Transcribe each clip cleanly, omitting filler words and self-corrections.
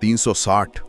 360?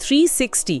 360,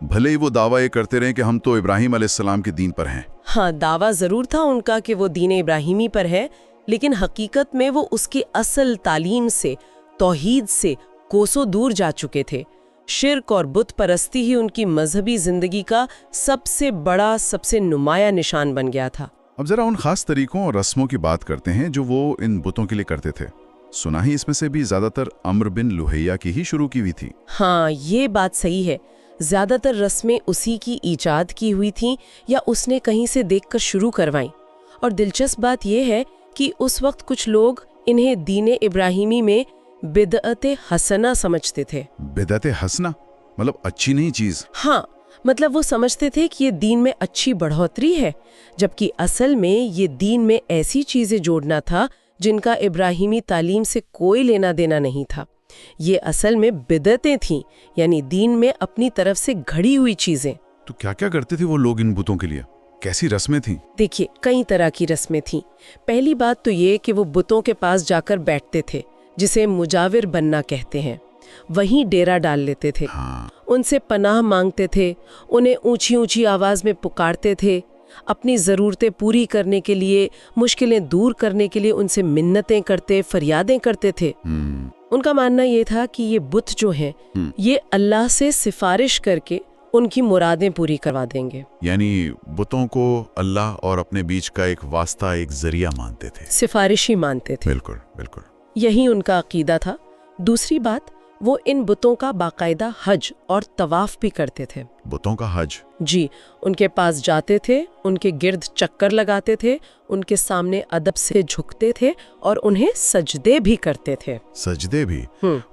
بھلے ہی وہ دعویٰ یہ کرتے رہے کہ ہم تو ابراہیم علیہ السلام کے دین پر ہیں۔ ہاں، دعویٰ ضرور تھا ان کا کہ وہ دین ابراہیمی پر ہے، لیکن حقیقت میں وہ اس کی اصل تعلیم سے، توحید سے کوسوں دور جا چکے تھے۔ شرک اور بت پرستی ہی ان کی مذہبی زندگی کا سب سے بڑا، سب سے نمایاں نشان بن گیا تھا۔ اب ذرا ان خاص طریقوں اور رسموں کی بات کرتے ہیں جو وہ ان بتوں کے لیے کرتے تھے۔ سنا ہی اس میں سے بھی زیادہ تر عمرو بن لوہیہ کی ہی شروع کی ہوئی تھی۔ ہاں، یہ بات صحیح ہے۔ زیادہ تر رسمیں اسی کی ایجاد کی ہوئی تھیں یا اس نے کہیں سے دیکھ کر شروع کروائیں۔ اور دلچسپ بات یہ ہے کہ اس وقت کچھ لوگ انہیں دین ابراہیمی میں بدعت حسنہ سمجھتے تھے۔ بدعت حسنہ مطلب اچھی نہیں چیز؟ ہاں، مطلب وہ سمجھتے تھے کہ یہ دین میں اچھی بڑھوتری ہے، جبکہ اصل میں یہ دین میں ایسی چیزیں جوڑنا تھا جن کا ابراہیمی تعلیم سے کوئی لینا دینا نہیں تھا۔ یہ اصل میں بدعتیں تھیں، یعنی دین میں اپنی طرف سے گھڑی ہوئی چیزیں۔ تو کیا کیا کرتے تھے وہ لوگ ان بتوں کے لیے؟ کیسی رسمیں تھیں؟ دیکھیے، کئی طرح کی رسمیں تھیں۔ پہلی بات تو یہ کہ وہ بتوں کے پاس جا کر بیٹھتے تھے، جسے مجاور بننا کہتے ہیں۔ وہیں ڈیرا ڈال لیتے تھے، ان سے پناہ مانگتے تھے، انہیں اونچی اونچی آواز میں پکارتے تھے، اپنی ضرورتیں پوری کرنے کے لیے، مشکلیں دور کرنے کے لیے ان سے منتیں کرتے، فریادیں کرتے تھے۔ ان کا ماننا یہ تھا کہ یہ بت جو ہیں یہ اللہ سے سفارش کر کے ان کی مرادیں پوری کروا دیں گے۔ یعنی بتوں کو اللہ اور اپنے بیچ کا ایک واسطہ، ایک ذریعہ مانتے تھے، سفارشی مانتے تھے۔ بالکل بالکل، یہی ان کا عقیدہ تھا۔ دوسری بات، وہ ان بتوں کا باقاعدہ حج اور طواف بھی کرتے تھے۔ بتوں کا حج؟ جی، ان کے پاس جاتے تھے، ان کے گرد چکر لگاتے تھے، ان کے سامنے ادب سے جھکتے تھے اور انہیں سجدے بھی کرتے تھے۔ سجدے بھی؟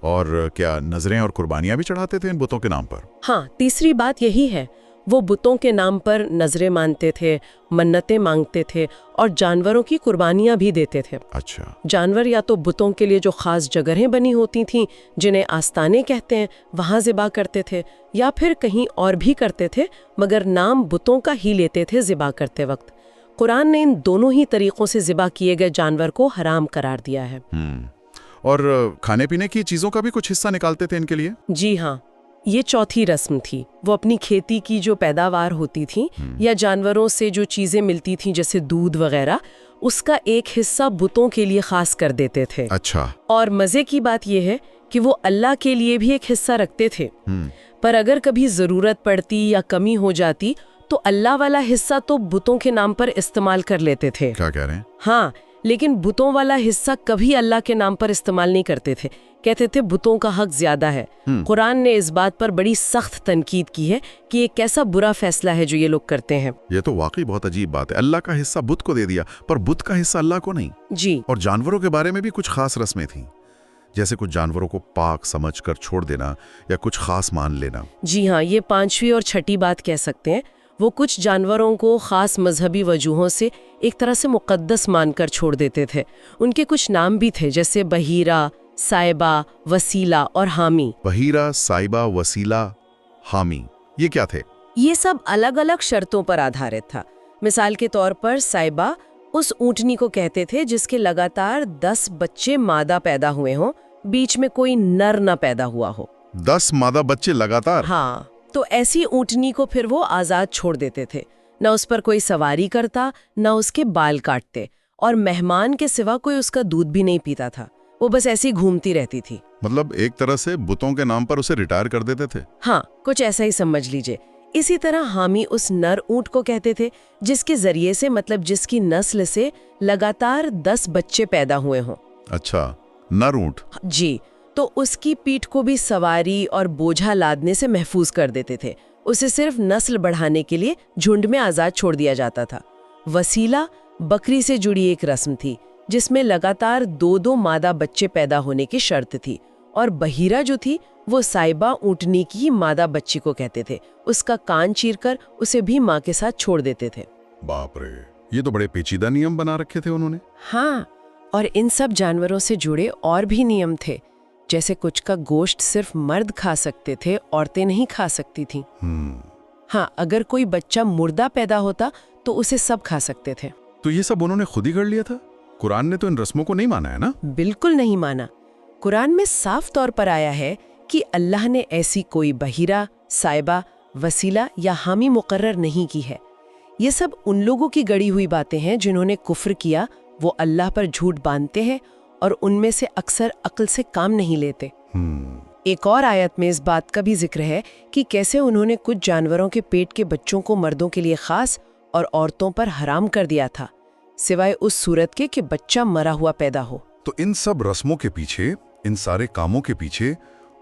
اور کیا نظریں اور قربانیاں بھی چڑھاتے تھے ان بتوں کے نام پر؟ ہاں، تیسری بات یہی ہے، وہ بتوں کے نام پر نظریں مانتے تھے، منتیں مانگتے تھے اور جانوروں کی قربانیاں بھی دیتے تھے۔ اچھا۔ جانور یا تو بتوں کے لیے جو خاص جگہیں بنی ہوتی تھیں جنہیں آستانے کہتے ہیں، وہاں ذبح کرتے تھے، یا پھر کہیں اور بھی کرتے تھے، مگر نام بتوں کا ہی لیتے تھے ذبح کرتے وقت۔ قرآن نے ان دونوں ہی طریقوں سے ذبح کیے گئے جانور کو حرام قرار دیا ہے۔ اور کھانے پینے کی چیزوں کا بھی کچھ حصہ نکالتے تھے ان کے لیے؟ جی ہاں، یہ چوتھی رسم تھی۔ وہ اپنی کھیتی کی جو پیداوار ہوتی تھی یا جانوروں سے جو چیزیں ملتی تھیں جیسے دودھ وغیرہ، اس کا ایک حصہ بتوں کے لیے خاص کر دیتے تھے۔ اچھا۔ اور مزے کی بات یہ ہے کہ وہ اللہ کے لیے بھی ایک حصہ رکھتے تھے، پر اگر کبھی ضرورت پڑتی یا کمی ہو جاتی تو اللہ والا حصہ تو بتوں کے نام پر استعمال کر لیتے تھے۔ کیا کہہ رہے ہیں؟ ہاں، لیکن بتوں والا حصہ کبھی اللہ کے نام پر استعمال نہیں کرتے تھے، کہتے تھے بتوں کا حق زیادہ ہے۔ قرآن نے اس بات پر بڑی سخت تنقید کی ہے کہ یہ کیسا برا فیصلہ ہے جو یہ لوگ کرتے ہیں۔ یہ تو واقعی بہت عجیب بات ہے، اللہ کا حصہ بت کو دے دیا پر بت کا حصہ اللہ کو نہیں۔ جی۔ اور جانوروں کے بارے میں بھی کچھ خاص رسمیں تھیں، جیسے کچھ جانوروں کو پاک سمجھ کر چھوڑ دینا یا کچھ خاص مان لینا۔ جی ہاں، یہ پانچویں اور چھٹی بات کہہ سکتے ہیں۔ وہ کچھ جانوروں کو خاص مذہبی وجوہوں سے ایک طرح سے مقدس مان کر چھوڑ دیتے تھے۔ ان کے کچھ نام بھی تھے، جیسے بحیرہ، سائبہ، وسیلہ اور حامی۔ بحیرہ، سائبہ، وسیلہ، حامی، یہ کیا تھے؟ یہ سب الگ الگ شرطوں پر آدھارت تھا۔ مثال کے طور پر سائبہ اس اونٹنی کو کہتے تھے جس کے لگاتار 10 بچے مادہ پیدا ہوئے ہوں، بیچ میں کوئی نر نہ پیدا ہوا ہو۔ 10 مادہ بچے لگاتار؟ ہاں، تو ایسی اونٹنی کو پھر وہ آزاد چھوڑ دیتے تھے، نہ اس پر کوئی سواری کرتا، نہ اس کے بال کاٹتے، اور مہمان کے سوا کوئی اس کا دودھ بھی نہیں پیتا تھا، وہ بس ایسی گھومتی رہتی تھی۔ مطلب ایک طرح سے بتوں کے نام پر اسے ریٹائر کر دیتے تھے؟ ہاں، کچھ ایسا ہی سمجھ لیجئے۔ اسی طرح حامی اس نر اونٹ کو کہتے تھے جس کے ذریعے سے، مطلب جس کی نسل سے لگاتار 10 بچے پیدا ہوئے ہوں۔ اچھا، نر اونٹ؟ جی، تو اس کی پیٹھ کو بھی سواری اور بوجھا لادنے سے محفوظ کر دیتے تھے، اسے صرف نسل بڑھانے کے لیے جھنڈ میں آزاد چھوڑ دیا جاتا تھا۔ وسیلہ بکری سے جڑی ایک رسم تھی جس میں لگاتار 2 مادہ بچے پیدا ہونے کی شرط تھی، اور بحیرہ جو تھی وہ سائبہ اونٹنی کی مادہ بچی کو کہتے تھے، اس کا کان چیر کر اسے بھی ماں کے ساتھ چھوڑ دیتے تھے۔ باپ رے، یہ تو بڑے پیچیدہ نیم بنا رکھے تھے انہوں نے۔ ہاں، اور ان سب جانوروں سے جڑے اور بھی نیم تھے، جیسے کچھ کا گوشت صرف مرد کھا سکتے تھے، عورتیں نہیں کھا سکتی تھیں۔ ہاں، اگر کوئی بچہ مردہ پیدا ہوتا تو اسے سب کھا سکتے تھے۔ تو یہ سب انہوں نے خود ہی کر لیا تھا؟ قرآن نے تو ان رسموں کو نہیں مانا ہے نا؟ بالکل نہیں مانا۔ قرآن میں صاف طور پر آیا ہے کہ اللہ نے ایسی کوئی بحیرہ، سائبہ، وسیلہ یا حامی مقرر نہیں کی ہے۔ یہ سب ان لوگوں کی گڑی ہوئی باتیں ہیں جنہوں نے کفر کیا، وہ اللہ پر جھوٹ باندھتے ہیں اور ان میں سے اکثر عقل سے کام نہیں لیتے۔ ایک اور آیت میں اس بات کا بھی ذکر ہے کہ کیسے انہوں نے کچھ جانوروں کے پیٹ کے بچوں کو مردوں کے لیے خاص اور عورتوں پر حرام کر دیا تھا، سوائے اس صورت کے کہ بچہ مرا ہوا پیدا ہو۔ تو ان سب رسموں کے پیچھے، ان سارے کاموں کے پیچھے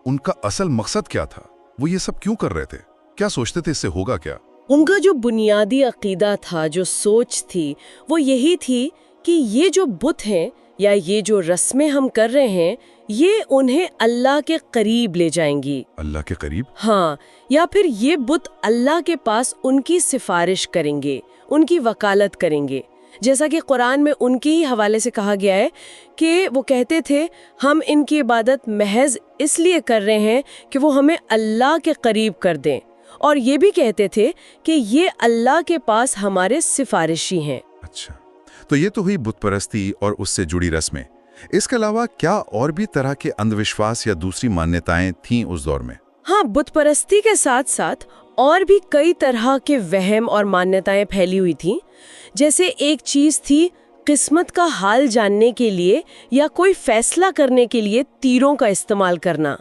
ان کا اصل مقصد کیا تھا؟ وہ یہ سب کیوں کر رہے تھے؟ کیا سوچتے تھے اس سے ہوگا کیا؟ ان کا جو بنیادی عقیدہ تھا، جو سوچ تھی، وہ یہی تھی کہ یہ جو بت ہیں یا یہ جو رسمیں ہم کر رہے ہیں، یہ انہیں اللہ کے قریب لے جائیں گی۔ اللہ کے قریب؟ ہاں، یا پھر یہ بت اللہ کے پاس ان کی سفارش کریں گے، ان کی وکالت کریں گے، جیسا کہ قرآن میں ان کے ہی حوالے سے کہا گیا ہے کہ وہ کہتے تھے ہم ان کی عبادت محض اس لیے کر رہے ہیں کہ وہ ہمیں اللہ کے قریب کر دیں، اور یہ بھی کہتے تھے کہ یہ اللہ کے پاس ہمارے سفارشی ہیں۔ اچھا، تو یہ تو ہوئی بت پرستی اور اس سے جڑی رسمیں۔ اس کے علاوہ کیا اور بھی طرح کے اندھ وشواس یا دوسری مانیتائیں تھیں اس دور میں؟ ہاں، بت پرستی کے ساتھ ساتھ اور بھی کئی طرح کے وہم اور مانیتائیں پھیلی ہوئی تھیں۔ جیسے ایک چیز تھی قسمت کا حال جاننے کے لیے یا کوئی فیصلہ کرنے کے لیے تیروں کا استعمال کرنا۔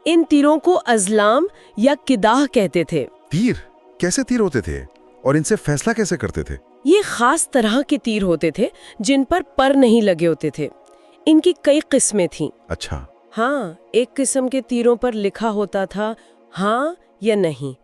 ان تیروں کو ازلام یا قداح کہتے تھے۔ تیر؟ کیسے تیر ہوتے تھے اور ان سے فیصلہ کیسے کرتے تھے؟ یہ خاص طرح کے تیر ہوتے تھے جن پر نہیں لگے ہوتے تھے۔ ان کی کئی قسمیں تھیں۔ اچھا۔ ہاں، ایک قسم کے تیروں پر لکھا ہوتا تھا ہاں یا نہیں۔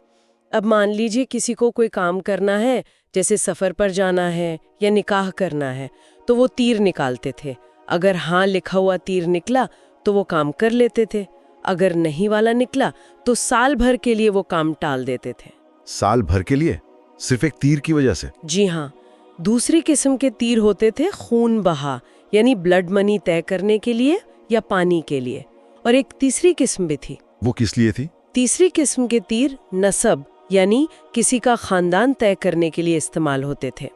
اب مان لیجئے کسی کو کوئی کام کرنا ہے، جیسے سفر پر جانا ہے یا نکاح کرنا ہے، تو وہ تیر نکالتے تھے۔ اگر ہاں لکھا ہوا تیر نکلا تو وہ کام کر لیتے تھے، اگر نہیں والا نکلا تو سال بھر کے لیے وہ کام ٹال دیتے تھے۔ سال بھر کے لیے؟ صرف ایک تیر کی وجہ سے؟ جی ہاں۔ دوسری قسم کے تیر ہوتے تھے خون بہا، یعنی بلڈ منی طے کرنے کے لیے یا پانی کے لیے، اور ایک تیسری قسم بھی تھی۔ وہ کس لیے تھی؟ تیسری قسم کے تیر نسب، یعنی کسی کا خاندان طے کرنے کے لیے استعمال ہوتے تھے۔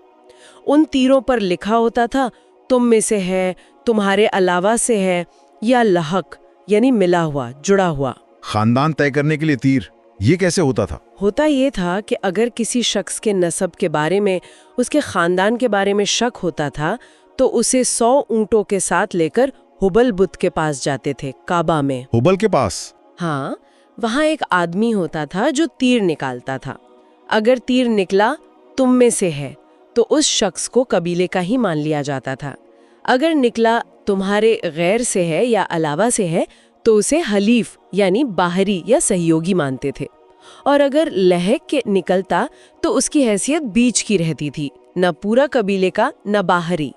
ان تیروں پر لکھا ہوتا تھا تم میں سے ہے، تمہارے علاوہ سے ہے، یا لحق، یعنی ملا ہوا، جڑا ہوا۔ خاندان طے کرنے کے لیے تیر؟ یہ کیسے ہوتا تھا؟ ہوتا یہ تھا کہ اگر کسی شخص کے نسب کے بارے میں، اس کے خاندان کے بارے میں شک ہوتا تھا تو اسے 100 اونٹوں کے ساتھ لے کر ہبل بت کے پاس جاتے تھے، کعبہ میں۔ ہبل کے پاس؟ ہاں، وہاں ایک آدمی ہوتا تھا جو تیر نکالتا تھا۔ اگر تیر نکلا تم میں سے ہے تو اس شخص کو قبیلے کا ہی مان لیا جاتا تھا، اگر نکلا تمہارے غیر سے ہے یا علاوہ سے ہے تو اسے حلیف یعنی باہری یا سہیوگی مانتے تھے، اور اگر لہک کے نکلتا تو اس کی حیثیت بیچ کی رہتی تھی، نہ پورا قبیلے کا نہ باہری۔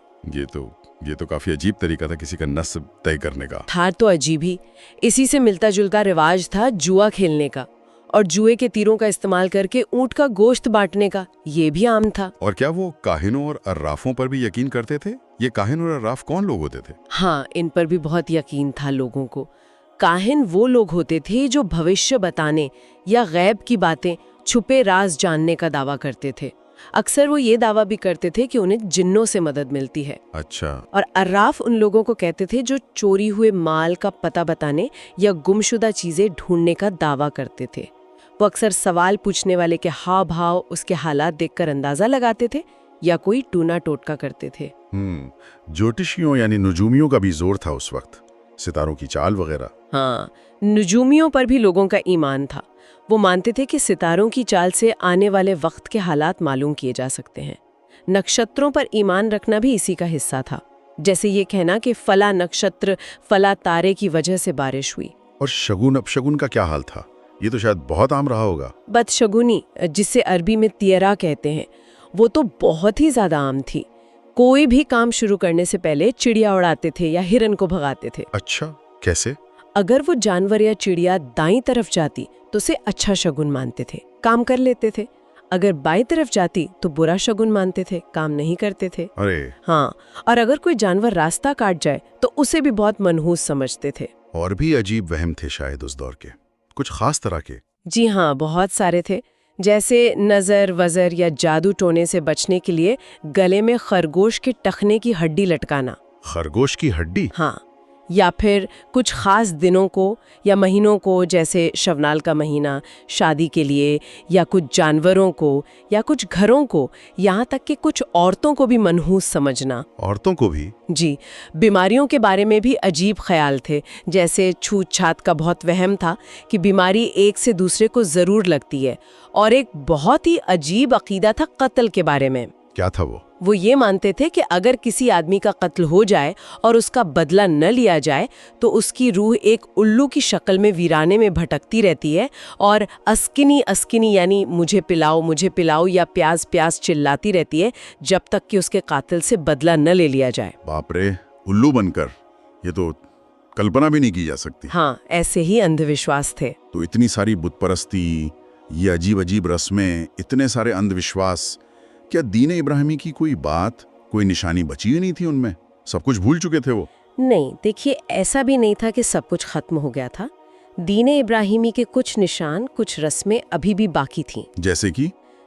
یہ تو کافی عجیب طریقہ تھا کسی کا نسب طے کرنے کا۔ تھا تو عجیب ہی۔ اسی سے ملتا جلتا رواج تھا جوا کھیلنے کا، اور جوئے کے تیروں کا استعمال کر کے اونٹ کا گوشت بانٹنے کا، یہ بھی عام تھا۔ اور کیا وہ کاہنوں اور عرافوں پر بھی یقین کرتے تھے؟ یہ کاہن اور عراف کون لوگ ہوتے تھے؟ ہاں، ان پر بھی بہت یقین تھا لوگوں کو۔ کاہن وہ لوگ ہوتے تھے جو بھوشیہ بتانے یا غیب کی باتیں، چھپے راز جاننے کا دعویٰ کرتے تھے۔ اکثر وہ یہ دعویٰ بھی کرتے تھے کہ انہیں جنوں سے مدد ملتی ہے۔ اچھا۔ اور عراف ان لوگوں کو کہتے تھے جو چوری ہوئے مال کا پتہ بتانے یا گمشدہ چیزیں ڈھونڈنے کا دعویٰ کرتے تھے۔ وہ اکثر سوال پوچھنے والے کے ہاؤ بھاؤ، اس کے حالات دیکھ کر اندازہ لگاتے تھے یا کوئی ٹونا ٹوٹکا کرتے تھے۔ جوتشیوں یعنی نجومیوں کا بھی زور تھا اس وقت، ستاروں کی چال وغیرہ۔ ہاں، نجومیوں پر بھی لوگوں کا ایمان تھا۔ وہ مانتے تھے کہ ستاروں کی چال سے آنے والے وقت کے حالات معلوم کیے جا سکتے ہیں۔ نکشتروں پر ایمان رکھنا بھی اسی کا حصہ تھا، جیسے یہ کہنا کہ فلاں نکشتر فلاں تارے کی وجہ سے بارش ہوئی۔ اور شگون اپشگون کا کیا حال تھا؟ یہ تو شاید بہت عام رہا ہوگا۔ بدشگونی، جسے عربی میں تیرا کہتے ہیں، وہ تو بہت ہی زیادہ عام تھی۔ کوئی بھی کام شروع کرنے سے پہلے چڑیا اڑاتے تھے یا ہرن کو بھگاتے تھے۔ اچھا، کیسے؟ اگر وہ جانور یا چڑیا دائیں طرف جاتی تو اسے اچھا شگن مانتے تھے، کام کر لیتے تھے۔ اگر بائیں طرف جاتی تو برا شگن مانتے تھے، کام نہیں کرتے تھے۔ ہاں، اور اگر کوئی جانور راستہ کاٹ جائے تو اسے بھی بہت منحوس سمجھتے تھے۔ اور بھی عجیب وہم تھے شاید اس دور کے، کچھ خاص طرح کے؟ جی ہاں، بہت سارے تھے۔ جیسے نظر وزر یا جادو ٹونے سے بچنے کے لیے گلے میں خرگوش کے ٹخنے کی ہڈی لٹکانا۔ خرگوش کی ہڈی؟ ہاں، یا پھر کچھ خاص دنوں کو یا مہینوں کو، جیسے شونال کا مہینہ شادی کے لیے، یا کچھ جانوروں کو یا کچھ گھروں کو، یہاں تک کہ کچھ عورتوں کو بھی منحوس سمجھنا۔ عورتوں کو بھی؟ جی، بیماریوں کے بارے میں بھی عجیب خیال تھے، جیسے چھوت چھات کا بہت وہم تھا کہ بیماری ایک سے دوسرے کو ضرور لگتی ہے، اور ایک بہت ہی عجیب عقیدہ تھا قتل کے بارے میں۔ کیا تھا وہ یہ مانتے تھے کہ اگر کسی آدمی کا قتل ہو جائے اور اس کا بدلہ نہ لیا جائے تو اس کی روح ایک الو کی شکل میں ویرانے میں بھٹکتی رہتی ہے اور اسکنی اسکنی یعنی مجھے پلاؤ یا پیاز پیاز چلاتی رہتی ہے جب تک کہ اس کے قاتل سے بدلہ نہ لے لیا جائے۔ باپ رے، الو بن کر! یہ تو کلپنا بھی نہیں کی جا سکتی۔ ہاں، ایسے ہی اندھ وشواس تھے۔ تو اتنی ساری بت پرستی، یہ عجیب عجیب رسمیں، اتنے سارے اندھ وشواس، کیا دین ابراہیمی کی کوئی بات، کوئی نشانی بچی ہی نہیں تھی ان میں؟ سب کچھ بھول چکے تھے وہ؟ نہیں، دیکھیے، ایسا بھی نہیں تھا کہ سب کچھ ختم ہو گیا تھا۔ دین ابراہیمی کے کچھ نشان، کچھ رسمیں ابھی بھی باقی تھیں۔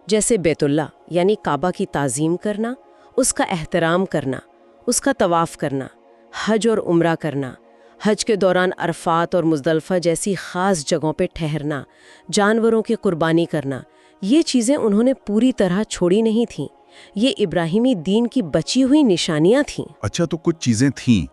جیسے بیت اللہ یعنی کعبہ کی تعظیم کرنا، اس کا احترام کرنا، اس کا طواف کرنا، حج اور عمرہ کرنا، حج کے دوران عرفات اور مزدلفہ جیسی خاص جگہوں پہ ٹھہرنا، جانوروں کی قربانی کرنا، یہ چیزیں انہوں نے پوری طرح چھوڑی نہیں تھیں۔ یہ ابراہیمی دین کی بچی ہوئی نشانیاں تھیں۔ اچھا، تو کچھ چیزیں تھیں،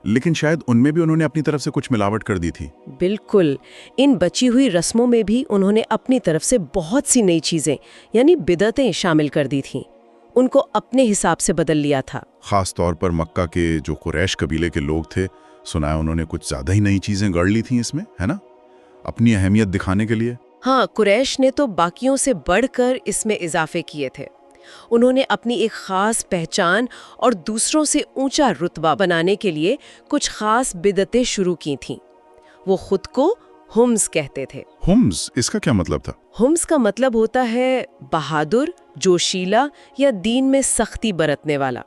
لیکن شاید ان میں بھی انہوں نے اپنی طرف سے کچھ ملاوٹ کر دی تھی۔ بالکل، ان بچی ہوئی رسموں میں بھی انہوں نے اپنی طرف سے بہت سی نئی چیزیں یعنی بدعتیں شامل کر دی تھیں، ان کو اپنے حساب سے بدل لیا تھا۔ خاص طور پر مکہ کے جو قریش قبیلے کے لوگ تھے، سنا ہے انہوں نے کچھ زیادہ ہی نئی چیزیں گڑھ لی تھیں اس میں، ہے نا، اپنی اہمیت دکھانے کے لیے۔ ہاں، قریش نے تو باقیوں سے بڑھ کر اس میں اضافے کیے تھے۔ انہوں نے اپنی ایک خاص پہچان اور دوسروں سے اونچا رتبہ بنانے کے لیے کچھ خاص بدعتیں شروع کی تھیں۔ وہ خود کو ہمز کہتے تھے۔ ہمز، اس کا کیا مطلب تھا؟ ہمز کا مطلب ہوتا ہے بہادر، جوشیلا یا دین میں سختی برتنے والا۔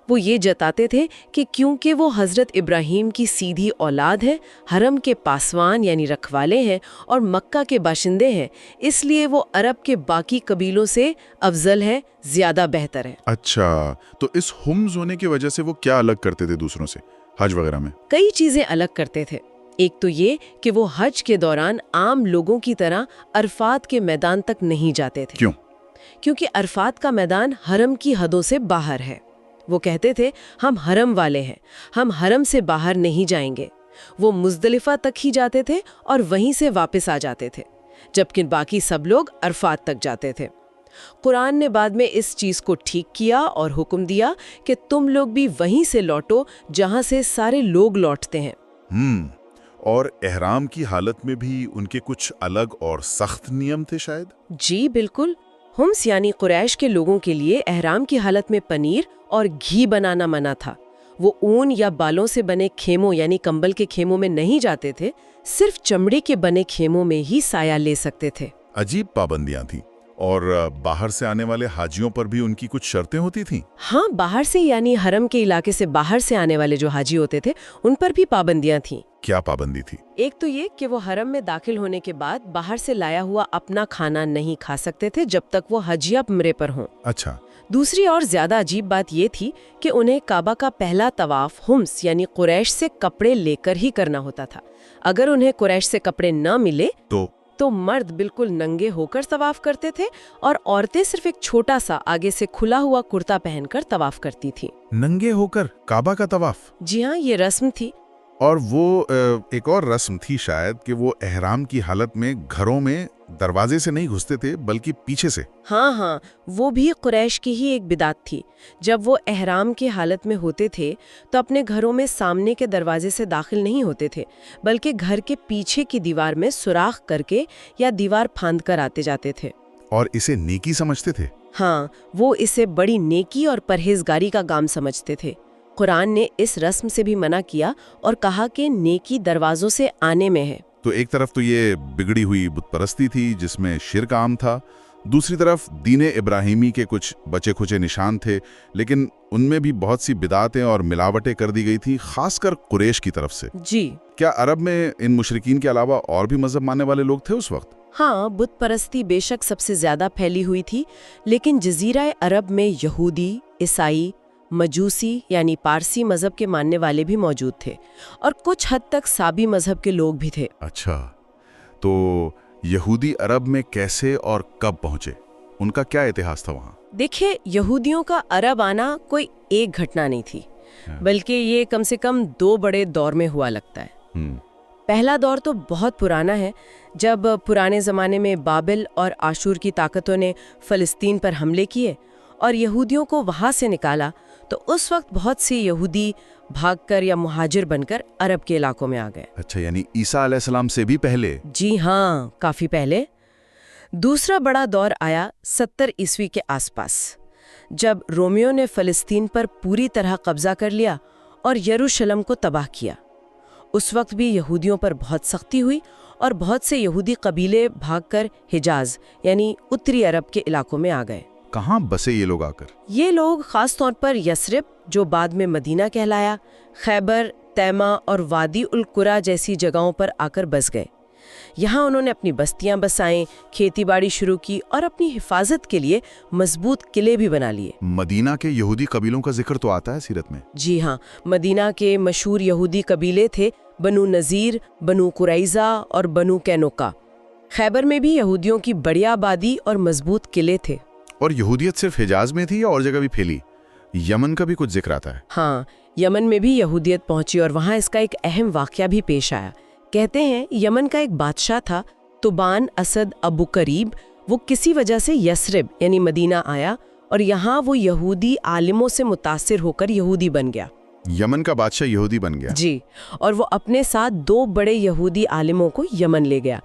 وہ یہ جتاتے تھے کہ کیونکہ وہ حضرت ابراہیم کی سیدھی اولاد ہے، حرم کے پاسوان یعنی رکھوالے ہیں اور مکہ کے باشندے ہیں، اس لیے وہ عرب کے باقی قبیلوں سے افضل ہے، زیادہ بہتر ہے۔ اچھا، تو اس ہمز ہونے کی وجہ سے وہ کیا الگ کرتے تھے دوسروں سے حج وغیرہ میں؟ کئی چیزیں الگ کرتے تھے۔ ایک تو یہ کہ وہ حج کے دوران عام لوگوں کی طرح عرفات کے میدان تک نہیں جاتے تھے۔ کیوں؟ کیونکہ عرفات کا میدان حرم کی حدوں سے باہر ہے۔ وہ کہتے تھے ہم حرم والے ہیں، ہم حرم سے باہر نہیں جائیں گے۔ وہ مزدلفہ تک ہی جاتے تھے اور وہیں سے واپس آ جاتے تھے، جبکہ باقی سب لوگ عرفات تک جاتے تھے۔ قرآن نے بعد میں اس چیز کو ٹھیک کیا اور حکم دیا کہ تم لوگ بھی وہیں سے لوٹو جہاں سے سارے لوگ لوٹتے ہیں۔ اور احرام کی حالت میں بھی ان کے کچھ الگ اور سخت نیم تھے شاید؟ جی بالکل، ہمس یعنی قریش کے لوگوں کے لیے احرام کی حالت میں پنیر اور گھی بنانا منع تھا۔ وہ اون یا بالوں سے بنے خیموں یعنی کمبل کے خیموں میں نہیں جاتے تھے، صرف چمڑے کے بنے خیموں میں ہی سایہ لے سکتے تھے۔ عجیب پابندیاں تھیں۔ اور باہر سے آنے والے حاجیوں پر بھی ان کی کچھ شرطیں ہوتی تھیں؟ ہاں، باہر سے یعنی حرم کے علاقے سے باہر سے آنے والے جو حاجی ہوتے تھے ان پر بھی پابندیاں تھیں۔ کیا پابندی تھی؟ ایک تو یہ کہ وہ حرم میں داخل ہونے کے بعد باہر سے لایا ہوا اپنا کھانا نہیں کھا سکتے تھے جب تک وہ حجیہ عمرے پر ہوں۔ اچھا۔ دوسری اور زیادہ عجیب بات یہ تھی کہ انہیں کعبہ کا پہلا طواف ہمس یعنی قریش سے کپڑے لے کر ہی کرنا ہوتا تھا۔ اگر انہیں قریش سے کپڑے نہ ملے تو مرد بالکل ننگے ہو کر طواف کرتے تھے اور عورتیں صرف ایک چھوٹا سا آگے سے کھلا ہوا کرتا پہن کر طواف کرتی تھیں۔ ننگے ہو کر کعبہ کا طواف؟ جی ہاں، یہ رسم تھی۔ اور وہ ایک اور رسم تھی شاید کہ وہ احرام کی حالت میں گھروں میں دروازے سے نہیں گھستے تھے بلکہ پیچھے سے۔ ہاں، وہ بھی قریش کی ہی ایک بدعت تھی۔ جب وہ احرام کی حالت میں ہوتے تھے تو اپنے گھروں میں سامنے کے دروازے سے داخل نہیں ہوتے تھے بلکہ گھر کے پیچھے کی دیوار میں سوراخ کر کے یا دیوار پھاند کر آتے جاتے تھے۔ اور اسے نیکی سمجھتے تھے؟ ہاں، وہ اسے بڑی نیکی اور پرہیزگاری کا کام سمجھتے تھے۔ قرآن نے اس رسم سے بھی منع کیا اور کہا کہ نیکی دروازوں سے آنے میں ہے۔ تو ایک طرف تو یہ بگڑی ہوئی بت پرستی تھی جس میں شرک عام تھا، دوسری طرف دین ابراہیمی کے کچھ بچے کھچے نشان تھے، لیکن ان میں بھی بہت سی بدعتیں اور ملاوٹیں کر دی گئی تھی، خاص کر قریش کی طرف سے۔ جی۔ کیا عرب میں ان مشرکین کے علاوہ اور بھی مذہب ماننے والے لوگ تھے اس وقت؟ ہاں، بت پرستی بے شک سب سے زیادہ پھیلی ہوئی تھی، لیکن جزیرہ عرب میں یہودی، عیسائی، مجوسی یعنی پارسی مذہب کے ماننے والے بھی موجود تھے اور کچھ حد تک سابی مذہب کے لوگ بھی تھے۔ اچھا، تو یہودی عرب میں کیسے اور کب پہنچے؟ ان کا کیا اتہاس تھا وہاں؟ دیکھیں، یہودیوں کا عرب آنا کوئی ایک گھٹنا نہیں تھی، بلکہ یہ کم سے کم 2 بڑے دور میں ہوا لگتا ہے۔ پہلا دور تو بہت پرانا ہے، جب پرانے زمانے میں بابل اور آشور کی طاقتوں نے فلسطین پر حملے کیے اور یہودیوں کو وہاں سے نکالا، تو اس وقت بہت سی یہودی بھاگ کر یا مہاجر بن کر عرب کے علاقوں میں آ گئے۔ اچھا، یعنی عیسیٰ علیہ السلام سے بھی پہلے؟ جی ہاں، کافی پہلے۔ دوسرا بڑا دور آیا 70 عیسوی کے آس پاس، جب رومیوں نے فلسطین پر پوری طرح قبضہ کر لیا اور یروشلم کو تباہ کیا۔ اس وقت بھی یہودیوں پر بہت سختی ہوئی اور بہت سے یہودی قبیلے بھاگ کر حجاز یعنی اتری عرب کے علاقوں میں آ گئے۔ کہاں بسے یہ لوگ آ کر؟ یہ لوگ خاص طور پر یثرب، جو بعد میں مدینہ کہلایا، خیبر، تیمہ اور وادی القرا جیسی جگہوں پر آ کر بس گئے۔ یہاں انہوں نے اپنی بستیاں بسائیں، کھیتی باڑی شروع کی اور اپنی حفاظت کے لیے مضبوط قلعے بھی بنا لیے۔ مدینہ کے یہودی قبیلوں کا ذکر تو آتا ہے سیرت میں؟ جی ہاں، مدینہ کے مشہور یہودی قبیلے تھے بنو نذیر، بنو قریظہ اور بنو کینوکا۔ خیبر میں بھی یہودیوں کی بڑی آبادی اور مضبوط قلعے تھے۔ اور یہودیت صرف حجاز میں تھی یا اور جگہ بھی پھیلی؟ یمن کا بھی کچھ ذکر آتا ہے۔ ہاں، یمن میں بھی یہودیت پہنچی اور وہاں اس کا ایک اہم واقعہ بھی پیش آیا۔ کہتے ہیں یمن کا ایک بادشاہ تھا طبان اسد ابو کریب، وہ کسی وجہ سے یثرب یعنی مدینہ آیا اور یہاں وہ یہودی عالموں سے متاثر ہو کر یہودی بن گیا۔ یمن کا بادشاہ یہودی بن گیا؟ جی، اور وہ اپنے ساتھ 2 بڑے یہودی عالموں کو یمن لے گیا۔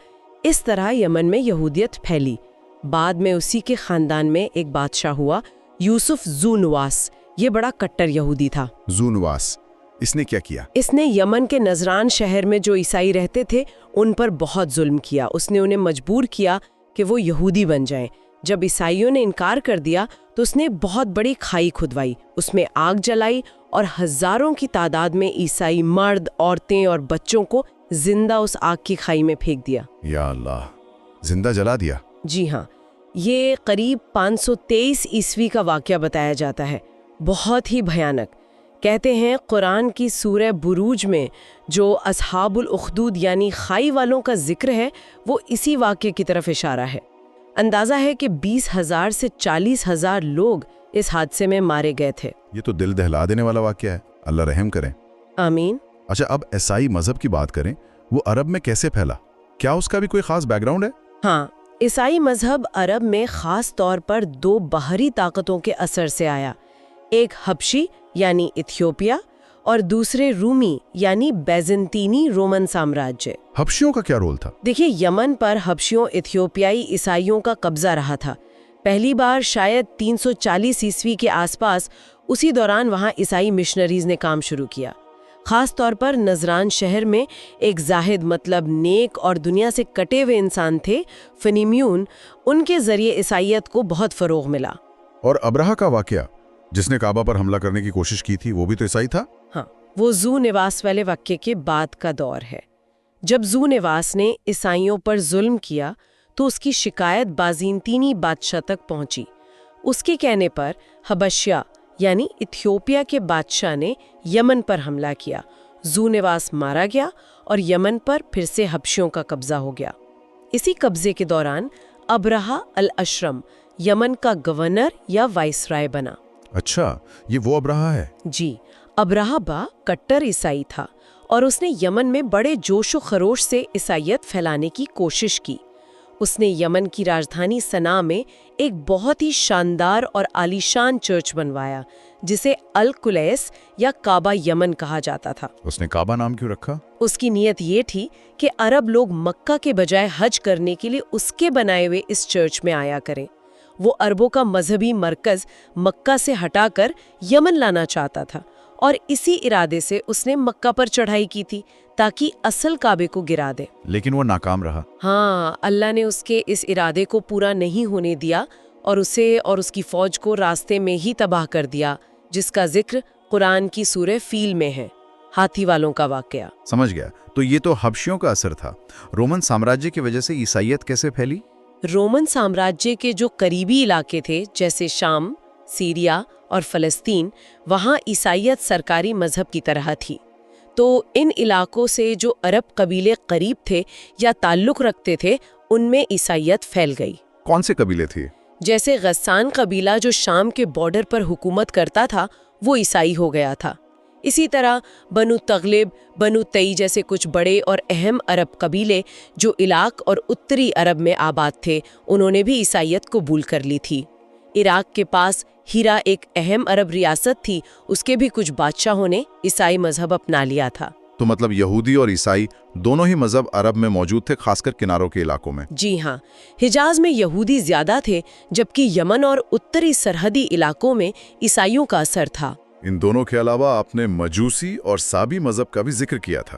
اس طرح یمن میں یہودیت پھیلی۔ بعد میں اسی کے خاندان میں ایک بادشاہ ہوا یوسف ذو نواس، یہ بڑا کٹر یہودی تھا۔ ذو نواس، اس نے کیا کیا؟ اس نے یمن کے نجران شہر میں جو عیسائی رہتے تھے ان پر بہت ظلم کیا۔ اس نے انہیں مجبور کیا کہ وہ یہودی بن جائیں۔ جب عیسائیوں نے انکار کر دیا تو اس نے بہت بڑی کھائی کھدوائی، اس میں آگ جلائی اور ہزاروں کی تعداد میں عیسائی مرد، عورتیں اور بچوں کو زندہ اس آگ کی کھائی میں پھینک دیا۔ یا اللہ، زندہ جلا دیا؟ جی ہاں، یہ قریب 523 عیسوی کا واقعہ بتایا جاتا ہے، بہت ہی بھیانک۔ کہتے ہیں قرآن کی سورہ بروج میں جو اصحاب الاخدود یعنی کھائی والوں کا ذکر ہے وہ اسی واقعے کی طرف اشارہ ہے۔ اندازہ ہے کہ 20,000 سے 40,000 لوگ اس حادثے میں مارے گئے تھے۔ یہ تو دل دہلا دینے والا واقعہ ہے، اللہ رحم کریں۔ آمین۔ اچھا، اب عیسائی مذہب کی بات کریں، وہ عرب میں کیسے پھیلا؟ کیا اس کا بھی کوئی خاص بیک گراؤنڈ ہے؟ ہاں، عیسائی مذہب عرب میں خاص طور پر 2 باہری طاقتوں کے اثر سے آیا، ایک حبشی یعنی ایتھیوپیا اور دوسرے رومی یعنی بیزنطینی رومن سامراجیہ۔ حبشیوں کا کیا رول تھا؟ دیکھیے، یمن پر حبشیوں ایتھیوپیائی عیسائیوں کا قبضہ رہا تھا۔ پہلی بار شاید 340 عیسوی کے آس پاس، اسی دوران وہاں عیسائی مشنریز نے کام شروع کیا۔ خاص طور پر نجران شہر میں ایک زاہد مطلب نیک اور دنیا سے کٹے ہوئے انسان تھے فنیمیون، ان کے ذریعے عیسائیت کو بہت فروغ ملا۔ اور ابرہہ کا واقعہ جس نے کعبہ پر حملہ کرنے کی کوشش کی تھی، وہ بھی تو عیسائی تھا؟ ہاں، وہ ذو نواس والے واقعے کے بعد کا دور ہے۔ جب ذو نواس نے عیسائیوں پر ظلم کیا تو اس کی شکایت بازنطینی بادشاہ تک پہنچی۔ اس کے کہنے پر حبشیہ یعنی ایتھیوپیا کے بادشاہ نے یمن پر حملہ کیا، ذو نواس مارا گیا اور یمن پر پھر سے حبشیوں کا قبضہ ہو گیا۔ اسی قبضے کے دوران ابرہہ الاشرم یمن کا گورنر یا وائسرائے بنا۔ اچھا، یہ وہ ابرہہ ہے؟ جی، ابرہہ با کٹر عیسائی تھا اور اس نے یمن میں بڑے جوش و خروش سے عیسائیت پھیلانے کی کوشش کی۔ اس نے یمن کی راجدھانی صنعا میں ایک بہت ہی شاندار اور عالیشان چرچ بنوایا جسے القلیس یا کعبہ یمن کہا جاتا تھا۔ اس نے کعبہ نام کیوں رکھا؟ اس کی نیت یہ تھی کہ عرب لوگ مکہ کے بجائے حج کرنے کے لیے اس کے بنائے ہوئے اس چرچ میں آیا کریں۔ وہ عربوں کا مذہبی مرکز مکہ سے ہٹا کر یمن لانا چاہتا تھا اور اسی ارادے سے اس نے مکہ پر چڑھائی کی تھی تاکہ اصل کعبے کو گرا دے۔ لیکن وہ ناکام رہا۔ ہاں، اللہ نے اس کے اس ارادے کو پورا نہیں ہونے دیا اور اسے اور اس کی فوج کو راستے میں ہی تباہ کر دیا، جس کا ذکر قرآن کی سورہ فیل میں ہے، ہاتھی والوں کا واقعہ۔ سمجھ گیا، تو یہ تو حبشیوں کا اثر تھا۔ رومن سامراجیہ کی وجہ سے عیسائیت کیسے پھیلی؟ رومن سامراجیہ کے جو قریبی علاقے تھے جیسے شام، سیریا اور فلسطین، وہاں عیسائیت سرکاری مذہب کی طرح تھی۔ تو ان علاقوں سے جو عرب قبیلے قریب تھے یا تعلق رکھتے تھے، ان میں عیسائیت پھیل گئی۔ کون سے قبیلے تھے؟ جیسے غسان قبیلہ جو شام کے بارڈر پر حکومت کرتا تھا، وہ عیسائی ہو گیا تھا۔ اسی طرح بنو تغلب، بنو تئی جیسے کچھ بڑے اور اہم عرب قبیلے جو عراق اور اتری عرب میں آباد تھے، انہوں نے بھی عیسائیت قبول کر لی تھی۔ عراق کے پاس ہیرا ایک اہم عرب ریاست تھی، اس کے بھی کچھ بادشاہوں نے عیسائی مذہب اپنا لیا تھا۔ تو مطلب یہودی اور عیسائی دونوں ہی مذہب عرب میں موجود تھے، خاص کر کناروں کے علاقوں میں۔ جی ہاں، حجاز میں یہودی زیادہ تھے، جبکہ یمن اور اتری سرحدی علاقوں میں عیسائیوں کا اثر تھا۔ ان دونوں کے علاوہ آپ نے مجوسی اور سابی مذہب کا بھی ذکر کیا تھا،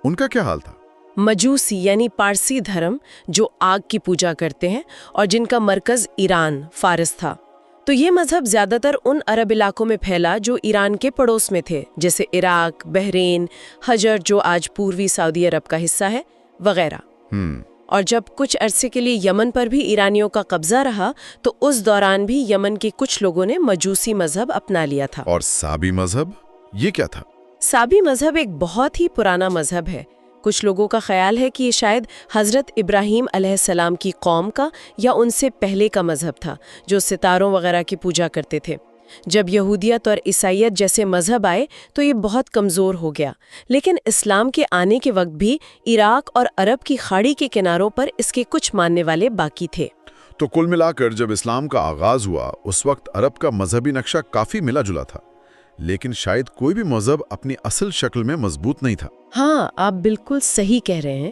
ان کا کیا حال تھا؟ مجوسی یعنی پارسی دھرم جو آگ کی پوجا کرتے ہیں اور جن کا مرکز ایران، فارس تھا۔ تو یہ مذہب زیادہ تر ان عرب علاقوں میں پھیلا جو ایران کے پڑوس میں تھے، جیسے عراق، بحرین، حجر جو آج پوروی سعودی عرب کا حصہ ہے، وغیرہ۔ اور جب کچھ عرصے کے لیے یمن پر بھی ایرانیوں کا قبضہ رہا تو اس دوران بھی یمن کے کچھ لوگوں نے مجوسی مذہب اپنا لیا تھا۔ اور سابی مذہب یہ کیا تھا؟ سابی مذہب ایک بہت ہی پرانا مذہب ہے۔ کچھ لوگوں کا خیال ہے کہ یہ شاید حضرت ابراہیم علیہ السلام کی قوم کا یا ان سے پہلے کا مذہب تھا، جو ستاروں وغیرہ کی پوجا کرتے تھے۔ جب یہودیت اور عیسائیت جیسے مذہب آئے تو یہ بہت کمزور ہو گیا، لیکن اسلام کے آنے کے وقت بھی عراق اور عرب کی خاڑی کے کناروں پر اس کے کچھ ماننے والے باقی تھے۔ تو کل ملا کر جب اسلام کا آغاز ہوا اس وقت عرب کا مذہبی نقشہ کافی ملا جلا تھا، لیکن شاید کوئی بھی مذہب اپنی اصل شکل میں مضبوط نہیں تھا۔ ہاں، آپ بالکل صحیح کہہ رہے ہیں۔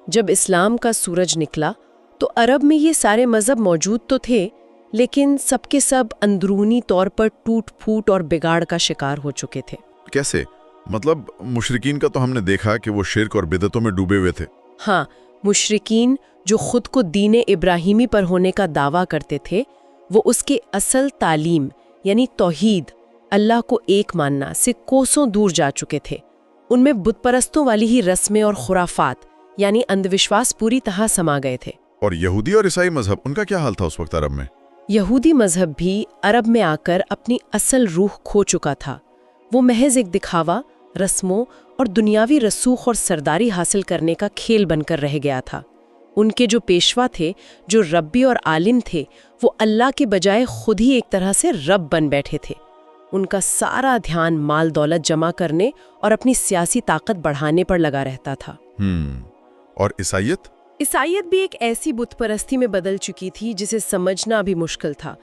جب اسلام کا سورج نکلا تو عرب میں یہ سارے مذہب موجود تو تھے، لیکن سب کے سب اندرونی طور پر ٹوٹ پھوٹ اور بگاڑ کا شکار ہو چکے تھے۔ کیسے؟ مطلب مشرکین کا تو ہم نے دیکھا کہ وہ شرک اور بدعتوں میں ڈوبے ہوئے تھے۔ ہاں، مشرکین جو خود کو دین ابراہیمی پر ہونے کا دعویٰ کرتے تھے، وہ اس کے اصل تعلیم یعنی توحید، اللہ کو ایک ماننا سے کوسوں دور جا چکے تھے۔ ان میں بت پرستوں والی ہی رسمیں اور خرافات یعنی اندھ وشواس پوری طرح سما گئے تھے۔ اور یہودی اور عیسائی مذہب، ان کا کیا حال تھا اس وقت عرب میں؟ یہودی مذہب بھی عرب میں آ کر اپنی اصل روح کھو چکا تھا۔ وہ محض ایک دکھاوا، رسموں اور دنیاوی رسوخ اور سرداری حاصل کرنے کا کھیل بن کر رہ گیا تھا۔ ان کے جو پیشوا تھے، جو ربی اور عالم تھے، وہ اللہ کے بجائے خود ہی ایک طرح سے رب بن بیٹھے تھے۔ ان کا سارا دھیان مال دولت جمع کرنے اور اپنی سیاسی طاقت بڑھانے پر لگا رہتا تھا۔ اور عیسائیت؟ عیسائیت بھی ایک ایسی بت پرستی میں بدل چکی تھی جسے سمجھنا بھی مشکل تھا۔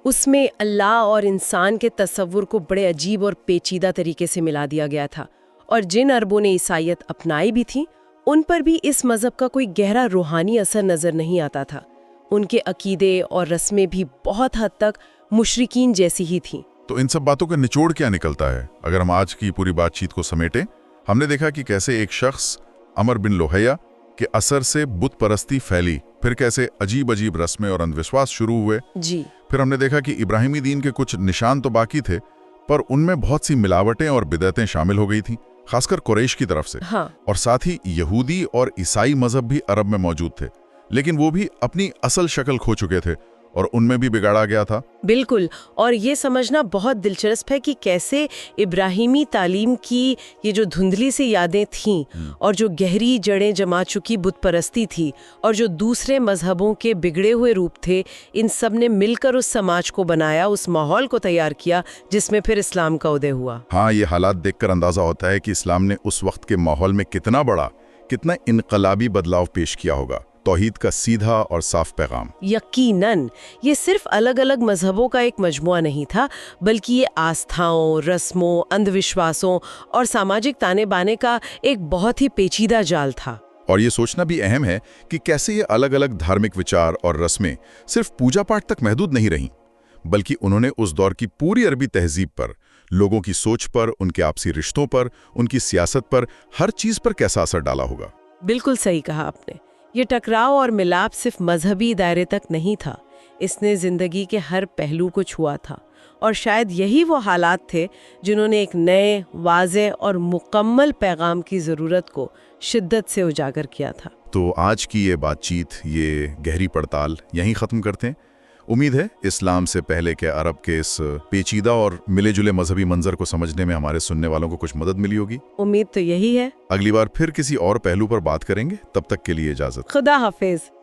اس میں اللہ اور انسان کے تصور کو بڑے عجیب اور پیچیدہ طریقے سے ملا دیا گیا تھا، اور جن عربوں نے عیسائیت اپنائی بھی تھی ان پر بھی اس مذہب کا کوئی گہرا روحانی اثر نظر نہیں آتا تھا۔ ان کے عقیدے اور رسمیں بھی بہت حد تک مشرکین جیسی ہی تھیں۔ تو ان سب باتوں کا نچوڑ کیا نکلتا ہے؟ اگر ہم آج کی پوری بات چیت کو سمیٹیں، ہم نے دیکھا کہ کیسے ایک شخص عمر بن لوہیا کے اثر سے بت پرستی پھیلی، پھر کیسے عجیب عجیب رسمیں اور اندوشواس شروع ہوئے۔ جی، پھر ہم نے دیکھا کہ ابراہیمی دین کے کچھ نشان تو باقی تھے، پر ان میں بہت سی ملاوٹیں اور بدعتیں شامل ہو گئی تھیں، خاص کر قریش کی طرف سے۔ ہاں، اور ساتھ ہی یہودی اور عیسائی مذہب بھی عرب میں موجود تھے، لیکن وہ بھی اپنی اصل شکل کھو چکے تھے اور ان میں بھی بگاڑا گیا تھا۔ بالکل، اور یہ سمجھنا بہت دلچسپ ہے کہ کیسے ابراہیمی تعلیم کی یہ جو دھندلی سی یادیں تھیں اور جو گہری جڑیں جما چکی بت پرستی تھی اور جو دوسرے مذہبوں کے بگڑے ہوئے روپ تھے، ان سب نے مل کر اس سماج کو بنایا، اس ماحول کو تیار کیا جس میں پھر اسلام کا ادے ہوا۔ ہاں، یہ حالات دیکھ کر اندازہ ہوتا ہے کہ اسلام نے اس وقت کے ماحول میں کتنا بڑا، کتنا انقلابی بدلاؤ پیش کیا ہوگا۔ توحید کا سیدھا اور صاف پیغام۔ یقیناً یہ صرف الگ الگ مذہبوں کا ایک مجموعہ نہیں تھا، بلکہ یہ آستھاؤں، رسموں، اندھ وشواسوں اور سماجک تانے بانے کا ایک بہت ہی پیچیدہ جال تھا۔ اور یہ سوچنا بھی اہم ہے کہ کیسے یہ الگ الگ دھارمک وچار اور رسمیں صرف پوجا پاٹ تک محدود نہیں رہیں، بلکہ انہوں نے اس دور کی پوری عربی تہذیب پر، لوگوں کی سوچ پر، ان کے آپسی رشتوں پر، ان کی سیاست پر، ہر چیز پر کیسا اثر ڈالا ہوگا۔ بالکل صحیح کہا آپ نے۔ یہ ٹکراؤ اور ملاپ صرف مذہبی دائرے تک نہیں تھا، اس نے زندگی کے ہر پہلو کو چھوا تھا، اور شاید یہی وہ حالات تھے جنہوں نے ایک نئے، واضح اور مکمل پیغام کی ضرورت کو شدت سے اجاگر کیا تھا۔ تو آج کی یہ بات چیت، یہ گہری پڑتال یہیں ختم کرتے ہیں۔ امید ہے اسلام سے پہلے کے عرب کے اس پیچیدہ اور ملے جلے مذہبی منظر کو سمجھنے میں ہمارے سننے والوں کو کچھ مدد ملی ہوگی۔ امید تو یہی ہے۔ اگلی بار پھر کسی اور پہلو پر بات کریں گے، تب تک کے لیے اجازت۔ خدا حافظ۔